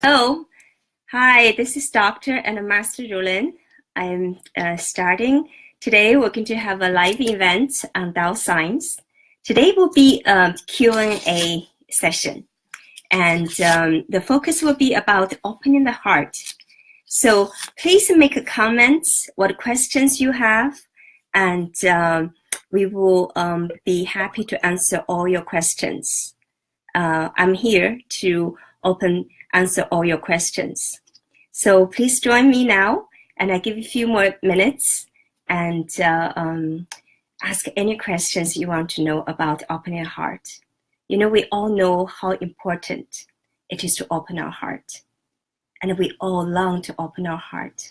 Hello, hi, this is Dr. and Master Rulin. I'm starting. Today we're going to have a live event on Tao Science. Today will be a Q&A session, and the focus will be about opening the heart. So please make a comment, what questions you have, and we will be happy to answer all your questions. I'm here to answer all your questions. So please join me now, and I give you a few more minutes and ask any questions you want to know about opening a heart. You know, we all know how important it is to open our heart, and we all long to open our heart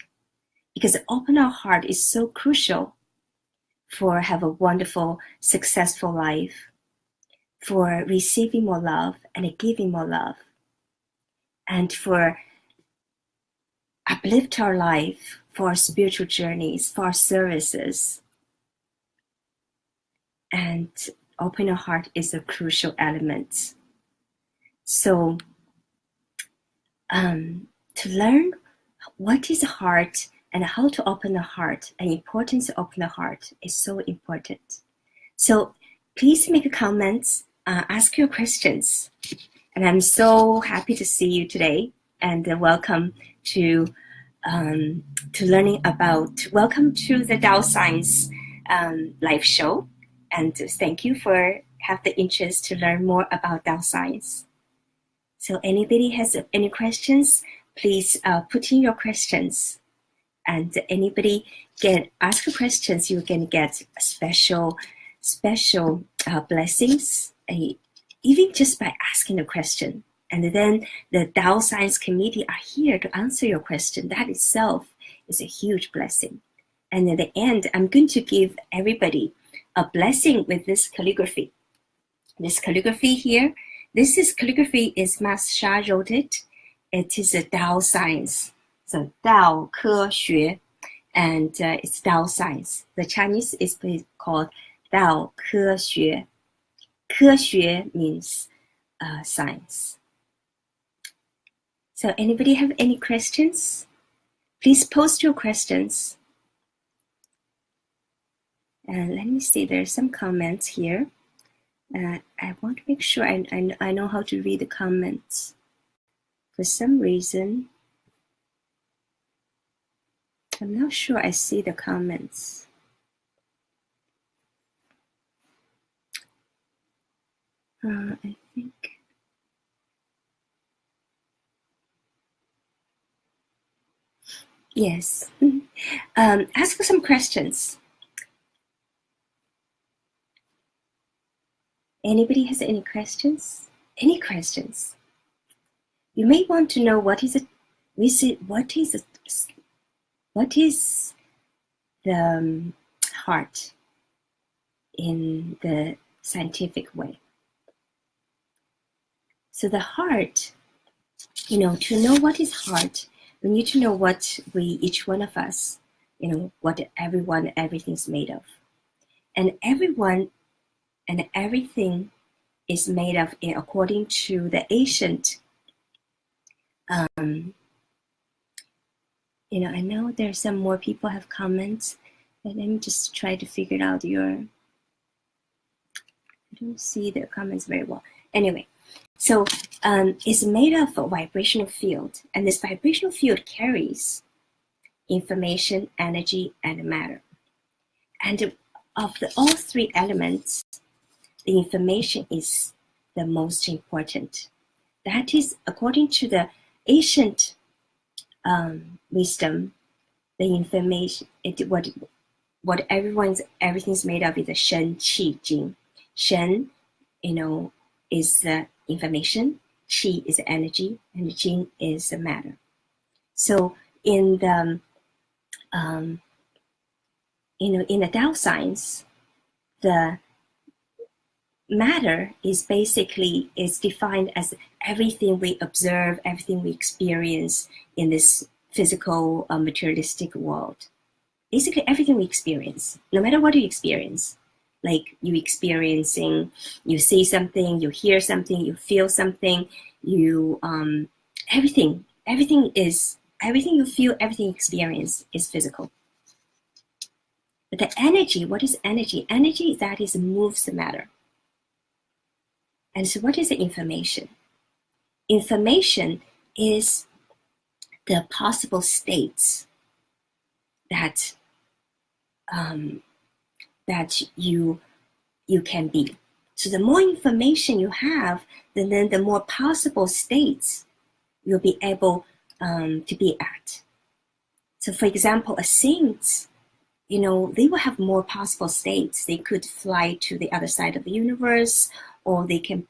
because open our heart is so crucial for have a wonderful, successful life, for receiving more love and giving more love, and for uplift our life, for our spiritual journeys, for our services. And open our heart is a crucial element. So to learn what is a heart and how to open the heart and importance to open the heart is so important. So please make comments, ask your questions. And I'm so happy to see you today, and welcome to learning about, welcome to the Tao Science live show. And thank you for have the interest to learn more about Tao Science. So anybody has any questions, please put in your questions. And anybody can ask questions, you can get special blessings, even just by asking a question. And then the Tao Science Committee are here to answer your question. That itself is a huge blessing. And at the end, I'm going to give everybody a blessing with this calligraphy. This calligraphy here, calligraphy is Master Zhi wrote it. It is a Tao Science. So Tao 科学, and it's Tao Science. The Chinese is called Tao 科学. 科学 means science. So anybody have any questions? Please post your questions. And let me see, there's some comments here. I want to make sure I know how to read the comments. For some reason, I'm not sure I see the comments. I think. Yes. Ask some questions. Anybody has any questions? Any questions? You may want to know what is the heart in the scientific way. So the heart, to know what is heart, we need to know what each one of us, what everything's made of. And everyone and everything is made of, according to the ancient, I know there's some more people have comments, but let me just try to figure out I don't see the comments very well. Anyway, so it's made of a vibrational field, and this vibrational field carries information, energy, and matter. And of all three elements, the information is the most important. That is, according to the ancient wisdom, the information, what everything's made of is a Shen, Qi, Jing. Shen, is the information, Qi is the energy, and Jing is the matter. So in the in the Tao Science, the matter is defined as everything we observe, everything we experience in this physical, materialistic world. Basically, everything we experience, no matter what you experience, like you see something, you hear something, you feel something, you everything you feel, everything you experience is physical. But the energy, what is energy? Energy, that is moves the matter. And so what is the information? Information is the possible states that that you can be. So the more information you have, then the more possible states you'll be able to be at. So for example, a saint, they will have more possible states. They could fly to the other side of the universe, or they can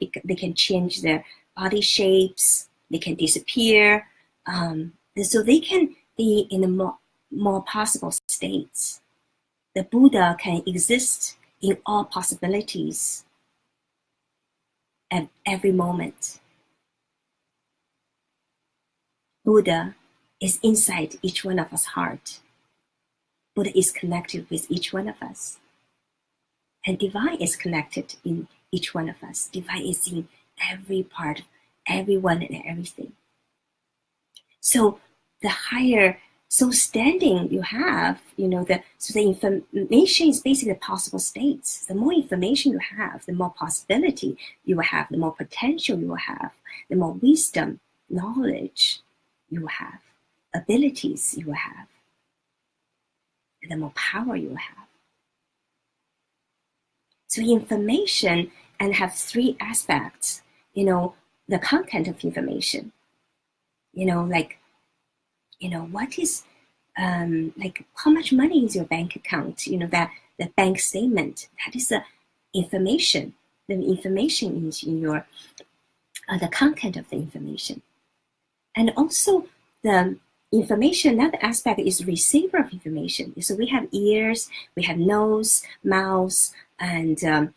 change their body shapes. They can disappear. So they can be in the more possible states. The Buddha can exist in all possibilities at every moment. Buddha is inside each one of us' heart. Buddha is connected with each one of us. And divine is connected in each one of us. Divine is in every part, everyone and everything. So the higher standing you have, so the information is basically the possible states. The more information you have, the more possibility you will have, the more potential you will have, the more wisdom, knowledge you will have, abilities you will have, the more power you will have. So information and have three aspects, the content of information, what is, like how much money is your bank account, that the bank statement, that is the information. The information is in your, the content of the information. And also the information, another aspect is receiver of information. So we have ears, we have nose, mouth, and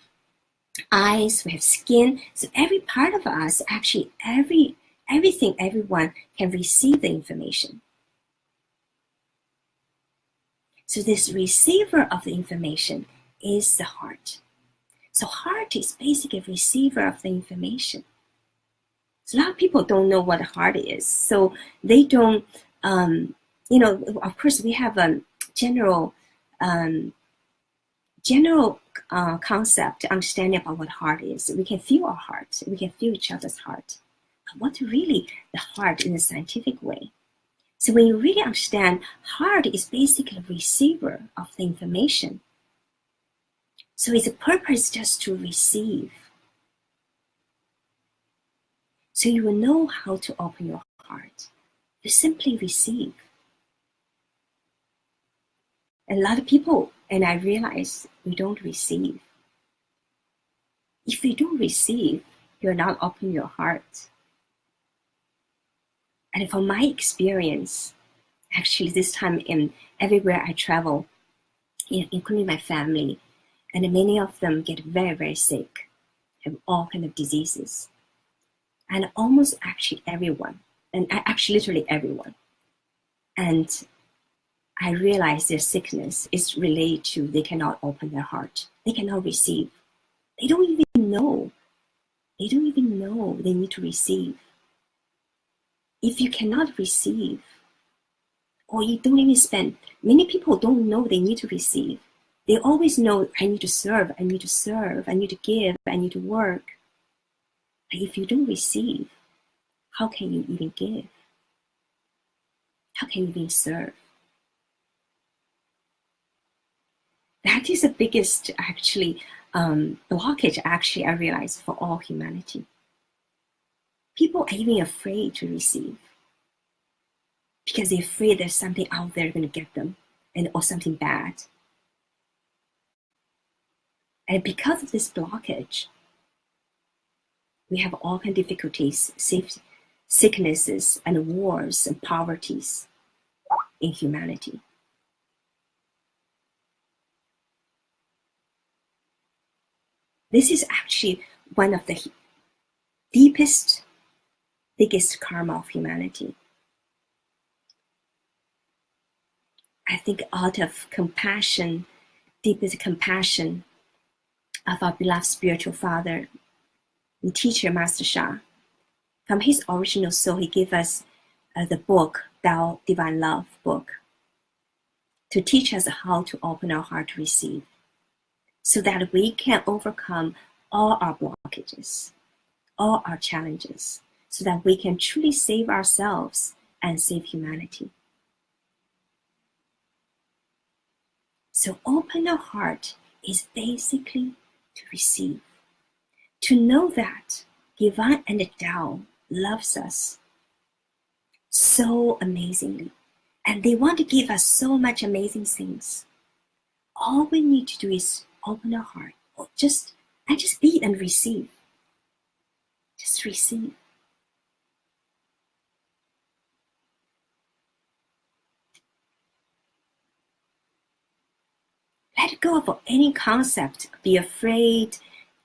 eyes, we have skin. So every part of us, actually everything, everyone can receive the information. So this receiver of the information is the heart. So heart is basically a receiver of the information. So a lot of people don't know what a heart is. So they don't, of course we have a general concept, understanding about what heart is. We can feel our heart. We can feel each other's heart. But what really the heart in a scientific way? So when you really understand, heart is basically a receiver of the information. So its purpose just to receive. So you will know how to open your heart. You simply receive. And a lot of people, and I realize, we don't receive. If you don't receive, you're not opening your heart. And from my experience, actually this time everywhere I travel, including my family, and many of them get very, very sick, have all kinds of diseases. And almost actually everyone, and actually literally everyone. And I realize their sickness is related to they cannot open their heart. They cannot receive. They don't even know. They don't even know they need to receive. If you cannot receive, or you don't even spend, many people don't know they need to receive. They always know, I need to serve, I need to serve, I need to give, I need to work. But if you don't receive, how can you even give? How can you even serve? That is the biggest, actually, blockage, actually, I realize, for all humanity. People are even afraid to receive because they're afraid there's something out there going to get them, or something bad. And because of this blockage, we have all kinds of difficulties, sicknesses, and wars, and poverties in humanity. This is actually one of the deepest, biggest karma of humanity. I think out of compassion, deepest compassion of our beloved spiritual father and teacher, Master Sha, From his original soul, he gave us the book, Tao Divine Love book, to teach us how to open our heart to receive, so that we can overcome all our blockages, all our challenges, so that we can truly save ourselves and save humanity. So open our heart is basically to receive, to know that Divine and the Tao loves us so amazingly, and they want to give us so much amazing things. All we need to do is open our heart, or just be and receive. Just receive. Let go of any concept. Be afraid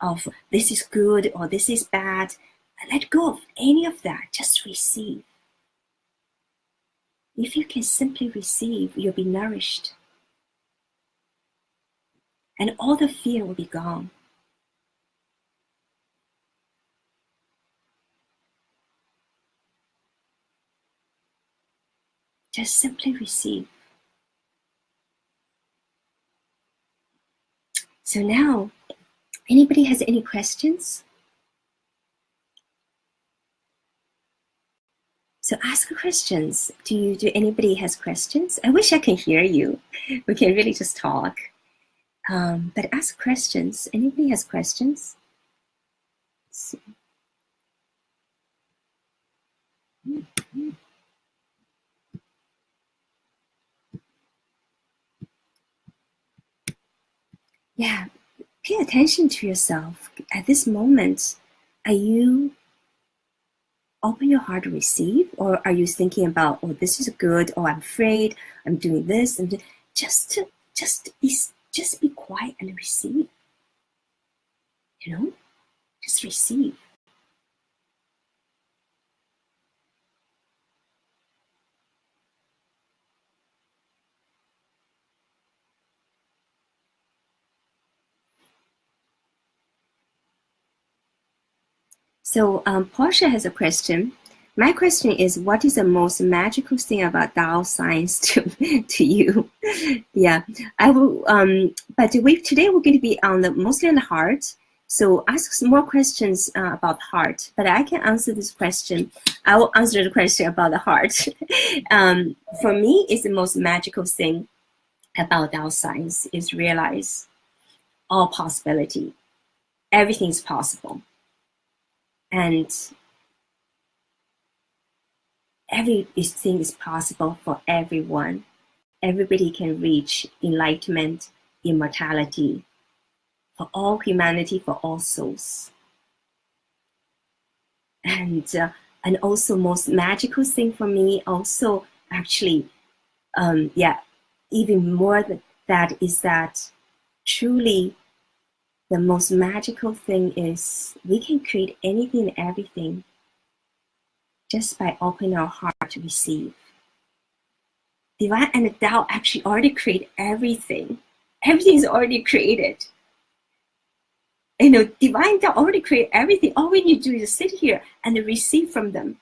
of this is good or this is bad. Let go of any of that. Just receive. If you can simply receive, you'll be nourished. And all the fear will be gone. Just simply receive. So now, anybody has any questions? So ask questions. Do anybody has questions? I wish I can hear you. We can really just talk. But ask questions. Anybody has questions? Let's see. Yeah, pay attention to yourself. At this moment, are you open your heart to receive, or are you thinking about, oh, this is good, or I'm afraid, I'm doing this, and just be quiet and receive. You know, just receive. So Portia has a question. My question is, what is the most magical thing about Tao Science to you? Yeah, I will. But today we're going to be mostly on the heart. So ask some more questions about heart. But I can answer this question. I will answer the question about the heart. For me, it's the most magical thing about Tao Science is realize all possibility. Everything is possible. And everything is possible for everyone. Everybody can reach enlightenment, immortality, for all humanity, for all souls. And also most magical thing for me also actually, even more than that is that truly the most magical thing is we can create anything and everything just by opening our heart to receive. Divine and the Tao actually already create everything. Everything is already created. You know, Divine Tao already create everything. All we need to do is sit here and receive from them.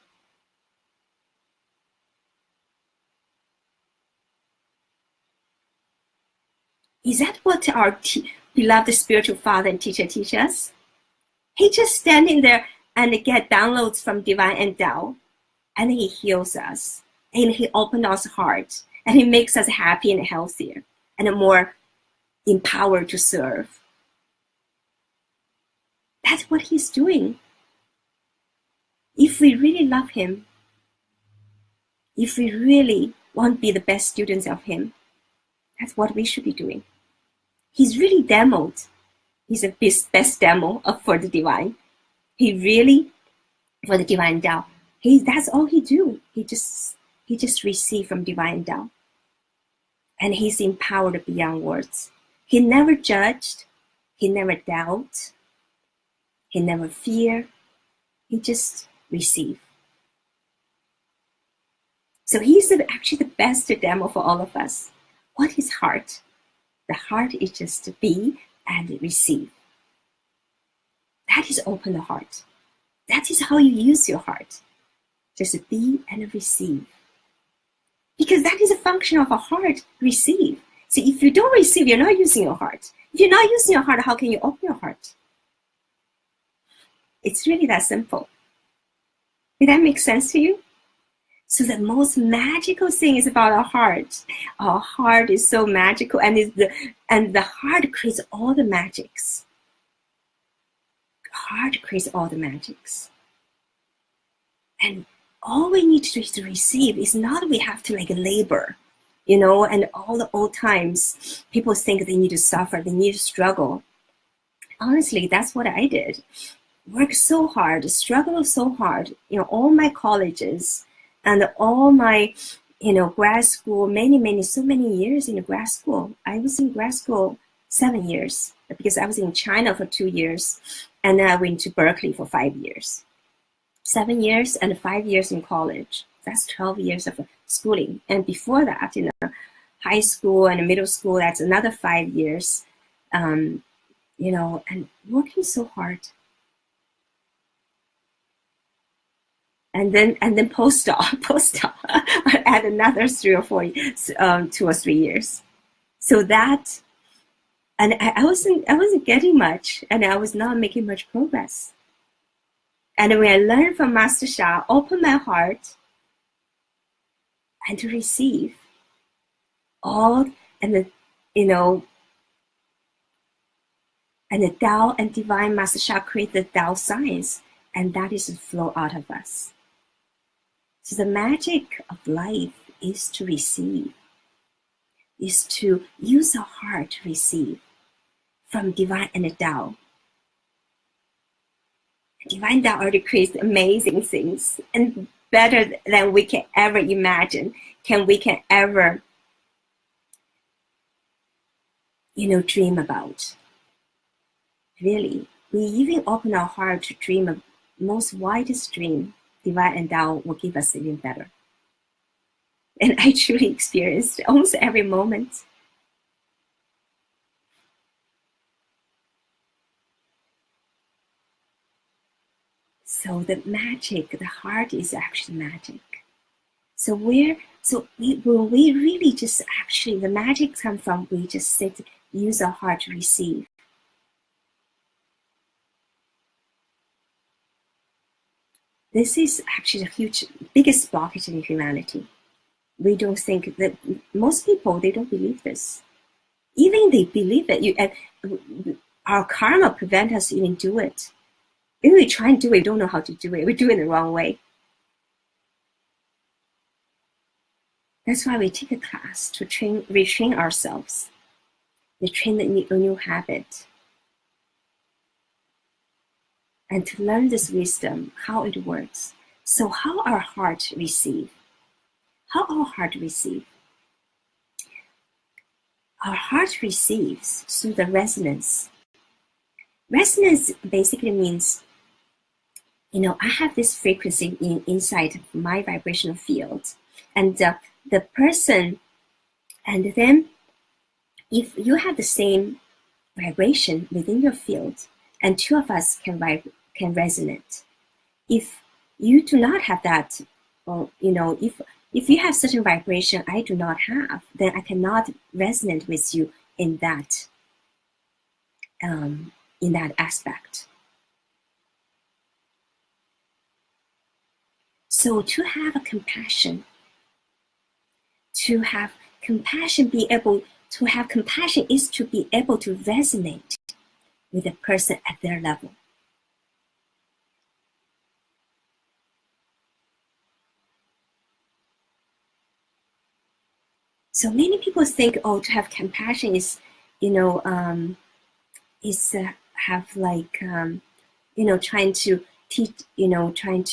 Is that what our beloved spiritual father and teacher teach us? He just standing there and get downloads from Divine and Tao, and he heals us, and he opens our heart, and he makes us happy and healthier, and more empowered to serve. That's what he's doing. If we really love him, if we really want to be the best students of him, that's what we should be doing. He's really demoed. He's a best demo for the divine. He really, for the divine Tao, that's all he do. He just receive from divine Tao. And he's empowered beyond words. He never judged. He never doubt. He never fear. He just receive. So he's actually the best demo for all of us. What is heart? The heart is just to be and receive. That is open the heart. That is how you use your heart. Just be and receive. Because that is a function of a heart, receive. So if you don't receive, you're not using your heart. If you're not using your heart, how can you open your heart? It's really that simple. Did that make sense to you? So the most magical thing is about our heart. Our heart is so magical, and the heart creates all the magics. Heart creates all the magics. And all we need to receive is not we have to like labor, and all the old times, people think they need to suffer, they need to struggle. Honestly, that's what I did. Work so hard, struggle so hard, all my colleges and all my, grad school, so many years in grad school. I was in grad school 7 years because I was in China for 2 years, and then I went to Berkeley for 5 years. 7 years and 5 years in college. That's 12 years of schooling. And before that, high school and middle school, that's another 5 years, and working so hard. And then postdoc, I add another 2 or 3 years. So that, and I wasn't getting much, and I was not making much progress. And when I learned from Master Sha, open my heart and to receive all, and and the Tao and divine Master Sha create the Tao Science, and that is to flow out of us. So the magic of life is to receive, is to use our heart to receive from divine and the Tao. Divine Tao already creates amazing things, and better than we can ever imagine, we can ever, dream about. Really, we even open our heart to dream of most widest dream. Divine and Tao will give us even better. And I truly experienced almost every moment. So the magic, the heart is actually magic. So when we really just actually, the magic comes from we just sit, use our heart to receive. This is actually the biggest blockage in humanity. We don't think that, most people, they don't believe this. Even they believe it, our karma prevents us even do it. When we try and do it, we don't know how to do it. We do it the wrong way. That's why we take a class to retrain ourselves. We train a new habit. And to learn this wisdom, how it works. So how our heart receive? How our heart receive? Our heart receives through the resonance. Resonance basically means, I have this frequency inside my vibrational field, and the person, and then if you have the same vibration within your field, and two of us can resonate. If you do not have that, or if you have certain vibration I do not have, then I cannot resonate with you in that aspect. So to have a compassion, is to be able to resonate with a person at their level. So many people think, to have compassion is, have like, trying to teach, trying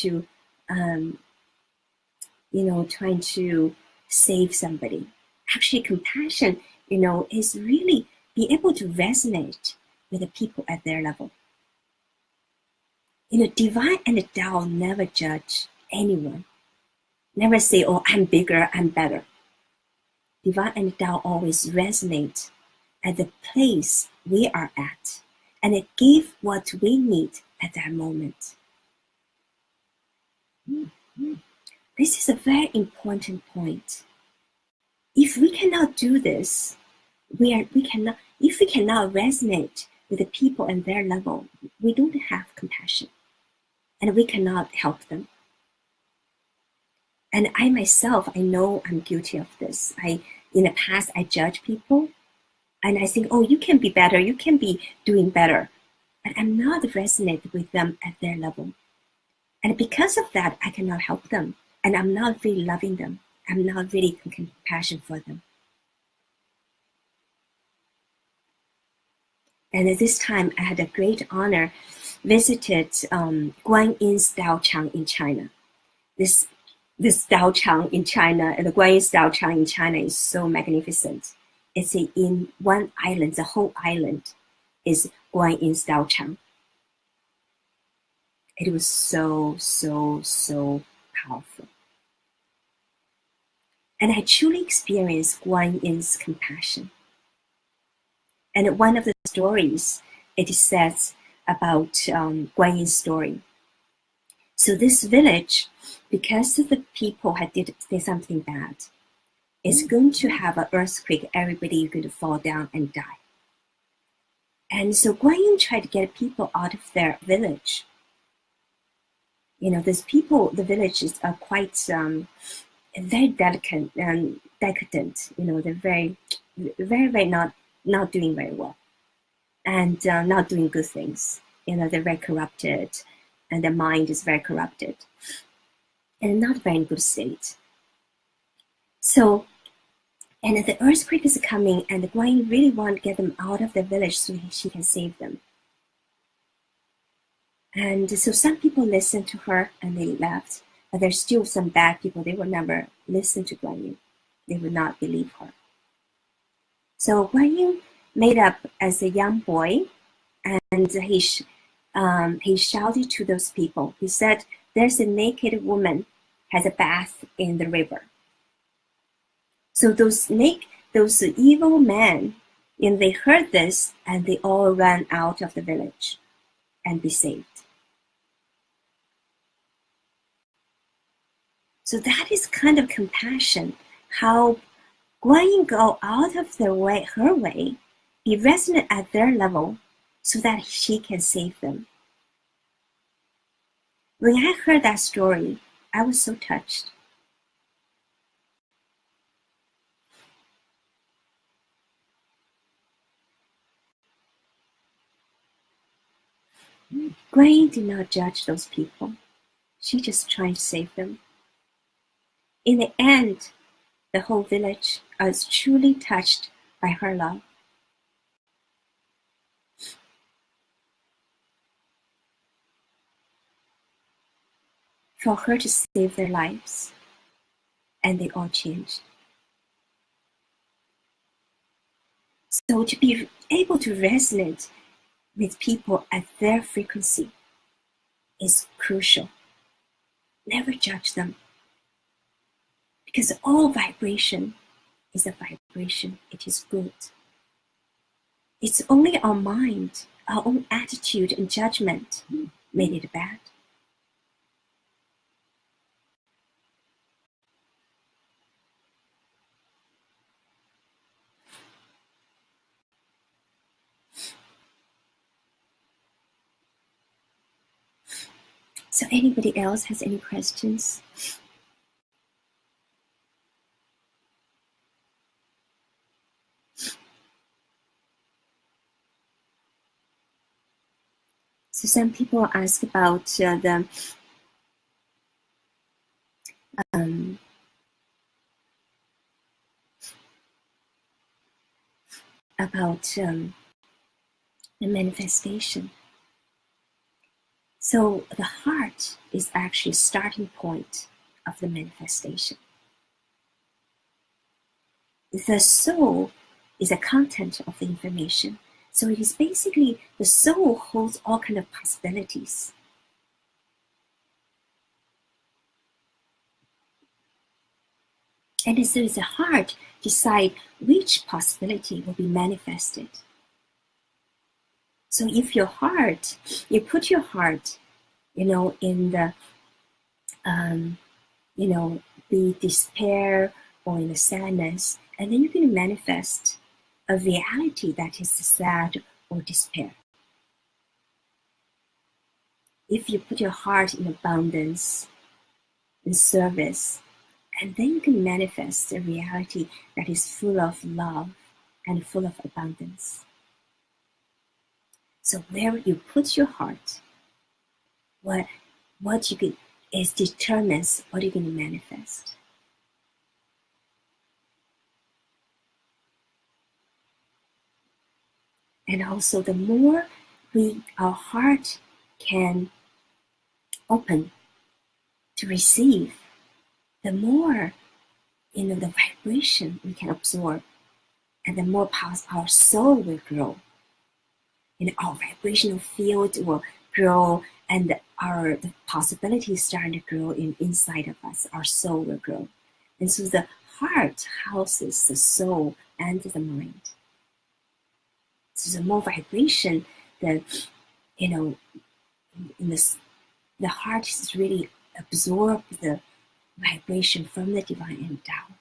to save somebody. Actually, compassion, is really be able to resonate with the people at their level. Divine and the Tao never judge anyone. Never say, I'm bigger, I'm better. Divine and Tao always resonate at the place we are at, and it gives what we need at that moment. This is a very important point. If we cannot do this, if we cannot resonate with the people and their level, we don't have compassion, and we cannot help them. And I myself, I know I'm guilty of this. In the past, I judge people, and I think, oh, you can be better, you can be doing better, but I'm not resonating with them at their level. And because of that, I cannot help them, and I'm not really loving them. I'm not really compassion for them. And at this time, I had a great honor, visited Guan Yin's Tao Chang in China. This Tao Chang in China, and the Guan Yin's Tao Chang in China is so magnificent. It's in one island, the whole island is Guan Yin's Tao Chang. It was so, so, so powerful. And I truly experienced Guan Yin's compassion. And one of the stories, it says about Guan Yin's story. So this village, because of the people had did something bad, is going to have an earthquake. Everybody is going to fall down and die. And so Guan Yin tried to get people out of their village. These people, the villages are quite very delicate and decadent. They're very, very, very not doing very well, and not doing good things. They're very corrupted, and their mind is very corrupted, and not very in good state. So, and the earthquake is coming, and the Guan Yin really want to get them out of the village so she can save them. And so some people listened to her and they left, but there's still some bad people. They will never listen to Guan Yin. They will not believe her. So Guan Yin made up as a young boy, and he shouted to those people. He said, "There's a naked woman has a bath in the river." So those evil men, they heard this, and they all ran out of the village and be saved. So that is kind of compassion, how Guan Yin go out of her way, be resonant at their level so that she can save them. When I heard that story, I was so touched. Guan Yin did not judge those people. She just tried to save them. In the end, the whole village was truly touched by her love. For her to save their lives, and they all changed. So to be able to resonate with people at their frequency is crucial. Never judge them, because all vibration is a vibration. It is good. It's only our mind, our own attitude and judgment made it bad. So anybody else has any questions? So some people ask about the manifestation. So the heart is actually a starting point of the manifestation. The soul is a content of the information. So it is basically the soul holds all kind of possibilities. And so it's the heart decide which possibility will be manifested. So if your heart, you put your heart, in the you know, be despair or in the sadness, and then you can manifest a reality that is sad or despair. If you put your heart in abundance, in service, and then you can manifest a reality that is full of love and full of abundance. So where you put your heart, what you can is determines what you're going to manifest. And also, the more our heart can open to receive, the more the vibration we can absorb, and the more our soul will grow. Our vibrational field will grow, and the possibilities starting to grow inside of us. Our soul will grow, and so the heart houses the soul and the mind. So the more vibration, the heart is really absorb the vibration from the divine and Tao.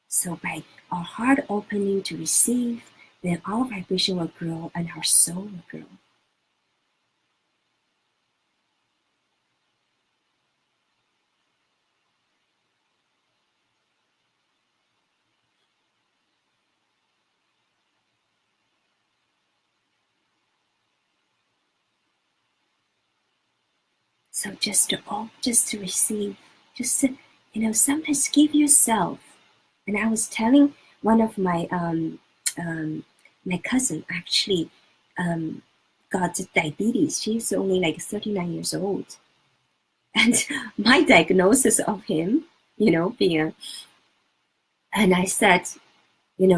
So by our heart opening to receive, then our vibration will grow and our soul will grow. So just to receive, just to, sometimes give yourself. And I was telling one of my my cousin actually got diabetes. She's only like 39 years old. And my diagnosis of him, being and I said,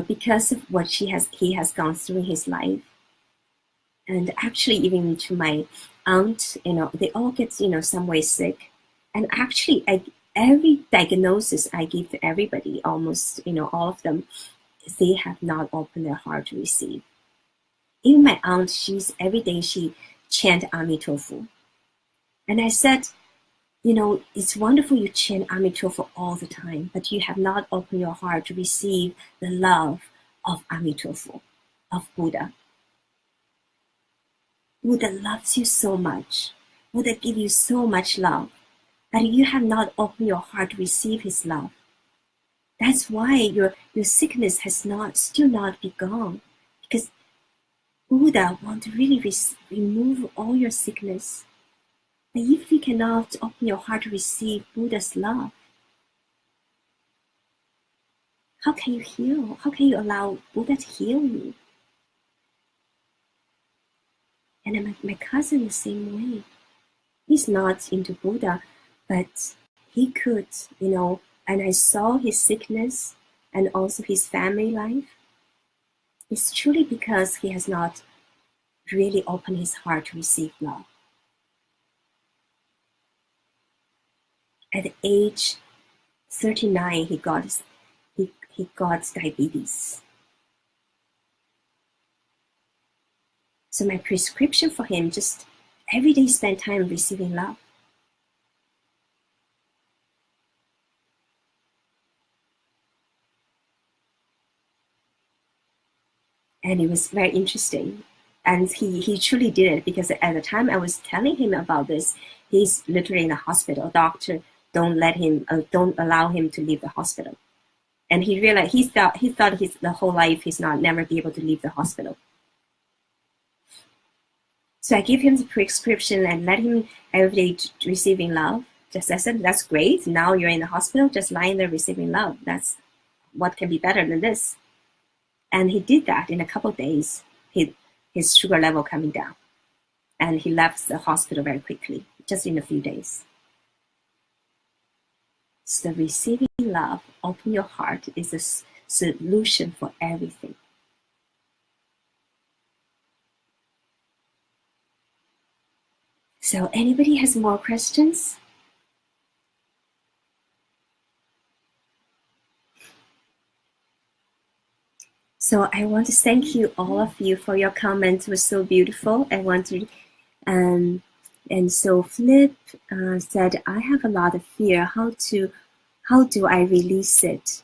because of what he has gone through in his life, and actually even to my aunt, they all get, some way sick. And actually, every diagnosis I give to everybody, almost, all of them, they have not opened their heart to receive. Even my aunt, every day she chant Amitofu. And I said, it's wonderful you chant Amitofu all the time, but you have not opened your heart to receive the love of Amitofu, of Buddha. Buddha loves you so much. Buddha gives you so much love, but you have not opened your heart to receive his love. That's why your sickness has still not be gone, because Buddha wants to really remove all your sickness. But if you cannot open your heart to receive Buddha's love, how can you heal? How can you allow Buddha to heal you? And my cousin the same way. He's not into Buddha, but he could, and I saw his sickness and also his family life. It's truly because he has not really opened his heart to receive love. At age 39, he got diabetes. So my prescription for him, just every day spend time receiving love. And it was very interesting. And he truly did it, because at the time I was telling him about this, he's literally in the hospital. Doctor don't allow him to leave the hospital. And he realized he thought the whole life he's never be able to leave the hospital. So I give him the prescription and let him every day receiving love. Just I said, that's great. Now you're in the hospital, just lying there receiving love. That's what can be better than this. And he did that in a couple of days. His sugar level coming down, and he left the hospital very quickly, just in a few days. So receiving love, open your heart, is a solution for everything. So anybody has more questions? So I want to thank you, all of you, for your comments. It was so beautiful. I want to And so Flip said, I have a lot of fear. How do I release it?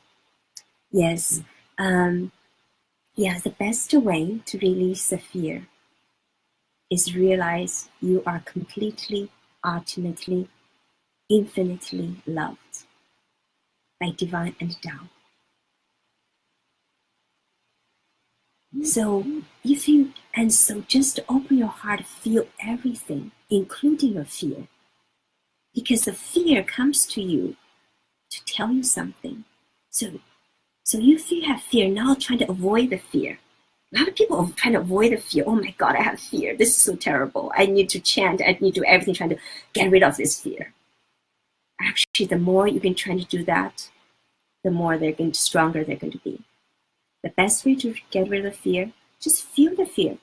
Yes. The best way to release the fear is realize you are completely, ultimately, infinitely loved by divine and Tao. So just open your heart, feel everything, including your fear. Because the fear comes to you to tell you something. So if you have fear, now trying to avoid the fear. A lot of people are trying to avoid the fear. Oh my God, I have fear. This is so terrible. I need to chant. I need to do everything trying to get rid of this fear. Actually, the more you've been trying to do that, the more stronger they're going to be. The best way to get rid of fear, just feel the fear.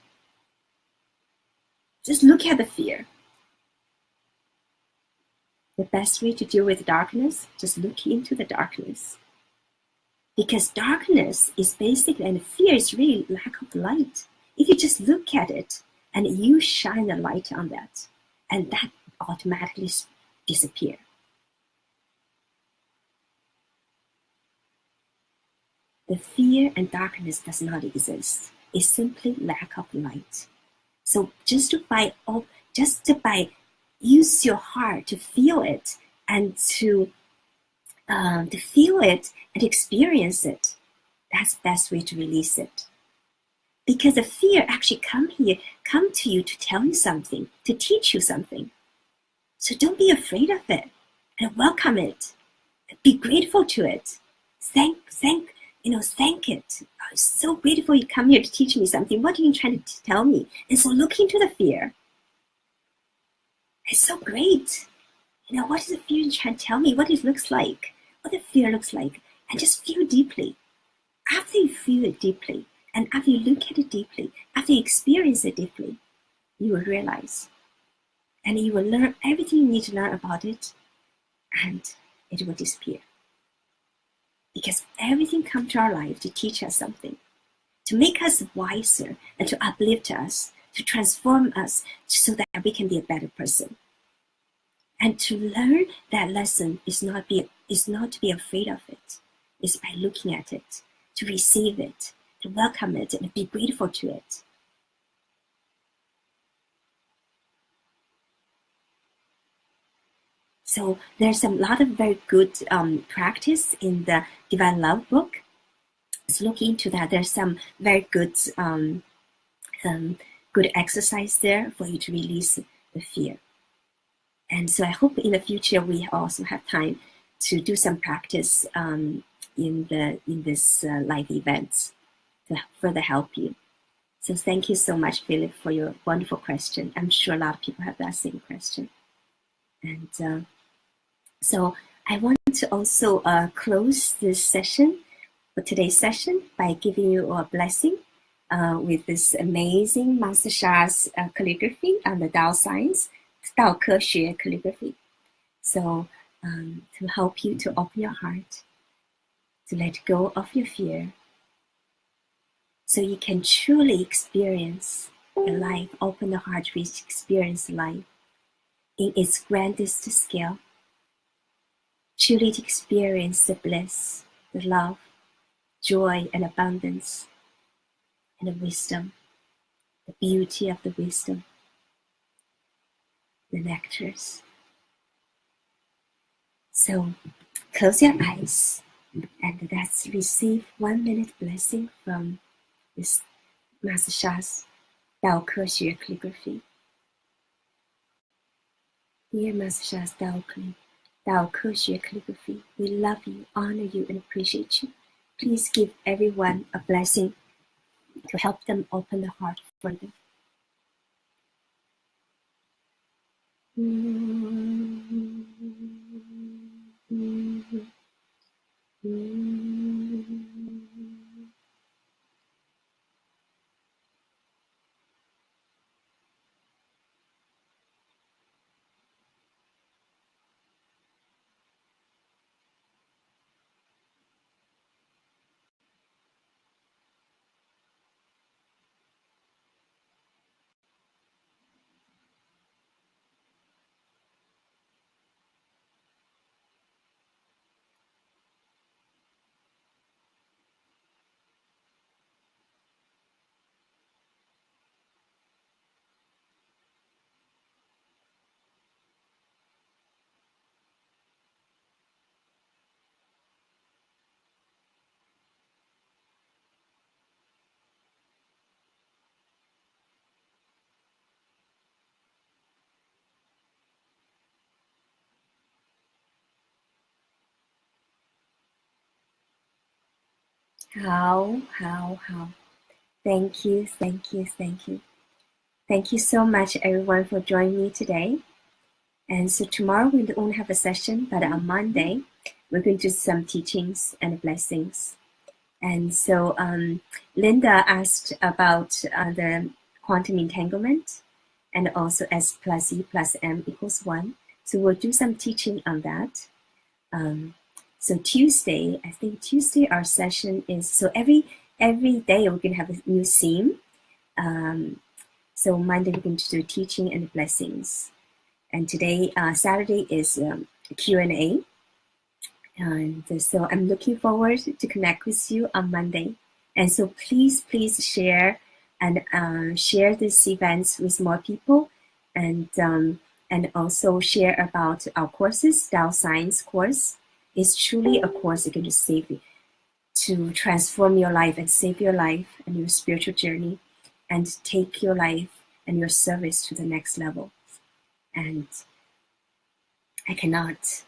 Just look at the fear. The best way to deal with darkness, just look into the darkness. Because darkness is basically, and fear is really lack of light. If you just look at it and you shine the light on that, and that automatically disappears. The fear and darkness does not exist. It's simply lack of light. So just by use your heart to feel it and to feel it and experience it, that's the best way to release it. Because the fear actually come to you to tell you something, to teach you something. So don't be afraid of it, and welcome it. Be grateful to it. Thank it. I'm so grateful you come here to teach me something. What are you trying to tell me? And so look into the fear. It's so great. What is the fear trying to tell me? What it looks like? What the fear looks like? And just feel deeply. After you feel it deeply, and after you look at it deeply, after you experience it deeply, you will realize. And you will learn everything you need to learn about it, and it will disappear. Because everything comes to our life to teach us something, to make us wiser, and to uplift us, to transform us so that we can be a better person. And to learn that lesson is not to be afraid of it. It's by looking at it, to receive it, to welcome it, and be grateful to it. So there's a lot of very good practice in the Divine Love book. Let's look into that. There's some very good good exercise there for you to release the fear. And so I hope in the future we also have time to do some practice in this live events to further help you. So thank you so much, Philip, for your wonderful question. I'm sure a lot of people have that same question. And so I want to also close this session, for today's session, by giving you a blessing with this amazing Master Sha's calligraphy on the Tao Science, Tao 科学 calligraphy. So to help you to open your heart, to let go of your fear, so you can truly experience your life, open the heart to experience life in its grandest scale, truly to experience the bliss, the love, joy, and abundance, and the wisdom, the beauty of the wisdom, the nectars. So close your eyes and let's receive 1 minute blessing from this Master Sha's Tao 科学 calligraphy. Dear Master Sha's Tao 科学 calligraphy, we love you, honor you, and appreciate you. Please give everyone a blessing to help them open the heart further. How. Thank you. Thank you so much, everyone, for joining me today. And so tomorrow we won't have a session, but on Monday, we're going to do some teachings and blessings. And so Linda asked about the quantum entanglement and also S plus E plus M equals 1. So we'll do some teaching on that. So Tuesday, I think Tuesday our session is, so every day we're going to have a new theme. So Monday we're going to do teaching and blessings. And today, Saturday is Q&A. And so I'm looking forward to connect with you on Monday. And so please share and share these events with more people, and also share about our courses. Tao Science course is truly a course that's going to save you, to transform your life and save your life and your spiritual journey, and take your life and your service to the next level. And I cannot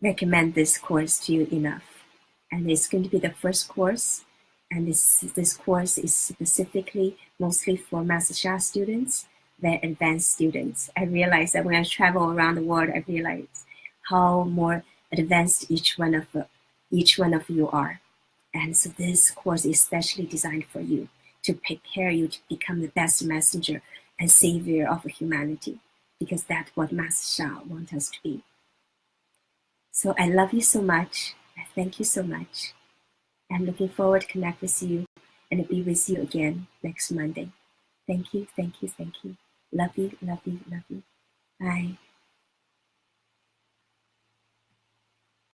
recommend this course to you enough. And it's going to be the first course, and this course is specifically mostly for Master Sha students, very advanced students. I realized that when I travel around the world, I realized how more advanced each one of you are. And so this course is especially designed for you, to prepare you to become the best messenger and savior of humanity, because that's what Master Sha wants us to be. So I love you so much. I thank you so much. I'm looking forward to connect with you and be with you again next Monday. Thank you. Love you. Bye.